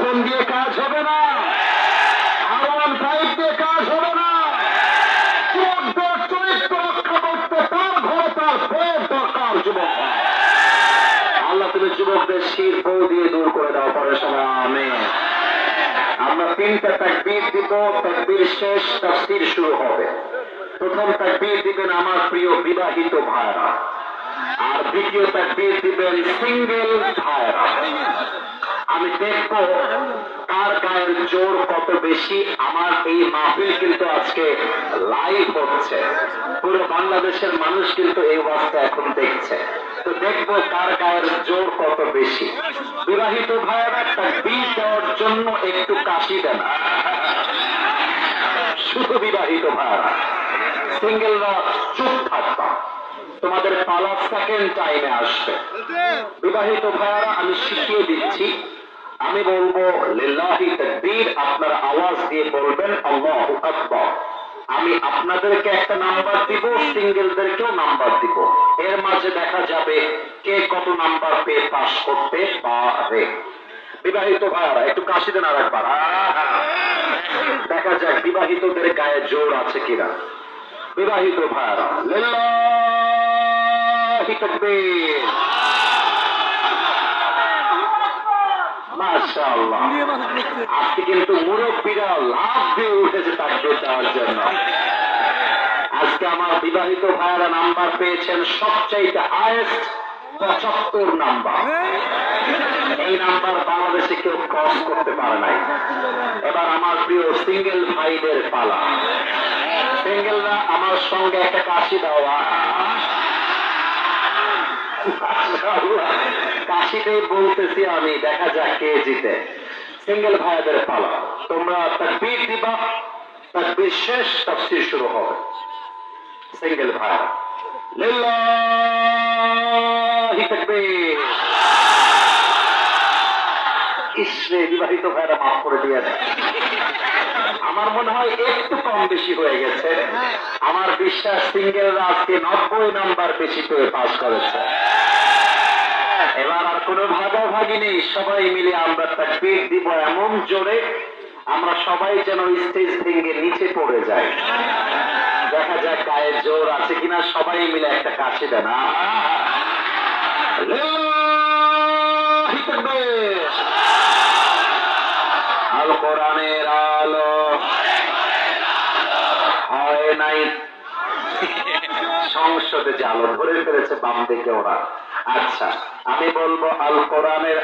IPhone দিয়ে কাজ হবে না, R15 দিয়ে কাজ হবে না। যুবকদের চরিত্র রক্ষা করতে তার ঘরে তার বউয়ের দরকার। যুবক আল্লাহ তুমি যুবকদের শির বউ দিয়ে দূর করে দাও। পরে সবাই আমিন। আমরা 3টা তাকবীর দিব, তাকবীর শেষ তাফসীর শুরু হবে। প্রথম তাকবীর দিবেন আমার প্রিয় বিবাহিত ভাইরা, আর দ্বিতীয় তাকবীর দিবেন সিঙ্গেল ভাইরা। আমি দেখব কার গায়ের জোর কত বেশি। আমার এই মাহফিল কিন্তু আজকে লাইভ হচ্ছে, পুরো বাংলাদেশের মানুষ কিন্তু এই ওয়াজটা এখন দেখছে। তো দেখবো কার গায়ের জোর কত বেশি। বিবাহিত ভাইয়েরা তাকবীর দেওয়ার জন্য একটু কাশি দেন, শুধু বিবাহিত ভাইয়েরা। সিঙ্গেলরা চুপ থাকবা, তোমাদের পালা সেকেন্ড টাইমে আসবে। বিবাহিত ভাইয়েরা আমি শিখিয়ে দিচ্ছি, আমি বলবো লিল্লাহি তাকবীর, আপনারা আওয়াজ দিয়ে বলবেন আল্লাহু আকবার। আমি আপনাদেরকে একটা নাম্বার দিব, সিঙ্গেলদেরকেও নাম্বার দিব। এর মাঝে দেখা যাবে কে কত নাম্বার পেয়ে পাস করতে পারে। বিবাহিত ভাইয়ারা একটু কাশি দেন আর একবার, দেখা যাক বিবাহিতদের গায়ে জোর আছে কিনা। বিবাহিত ভাইয়ারা লিল্লাহি তাকবীর। মাশাআল্লাহ, আজকে কিন্তু মুরব্বীরা লাভ দিয়ে উঠেছে তাকবীর দেওয়ার জন্য। আজকে আমার বিবাহিত ভাইয়েরা নাম্বার পেয়েছেন সবচাইতে হাইয়েস্ট 75 নাম্বার। এই নাম্বার বাংলাদেশে কেউ ক্রস করতে পারে নাই। এবার আমার প্রিয় সিঙ্গেল ভাইদের পালা। সিঙ্গেলরা আমার সঙ্গে একটা কাশি দেওয়া, কাশিটাই বলতেছি আমি, দেখা যাক কে জিতে। সিঙ্গেল ভাইদের পালা, তোমরা তাকবীর দিবা, তাকবীর শেষ তাফসীর শুরু হবে। সিঙ্গেল ভাইরা লিল্লাহি তাকবীর। ইসরে বিবাহিত ভাইরা মাফ করে দিয়ে দেয়, আমার মনে হয় একটু কম বেশি হয়ে গেছে। আমার বিশ্বাস সিঙ্গেলরা আজকে 90 নাম্বার বেশি পেয়ে পাস করেছে। এবার আর কোনো ভাগাভাগি নেই, সবাই মিলে আমরা তাকবীর দিব এমন জোরে আমরা সবাই যেন স্টেজ ভেঙে নিচে পড়ে যাই। দেখা যাক গায়ের জোর আছে কিনা। সবাই মিলে একটা কাশি দেন। আল কোরআনের আলো হয় নাই, সংসদে যে আলো ধরে ফেলেছে বাম দিকে ওরা। আচ্ছা, আমি বলবো আল কোরআনের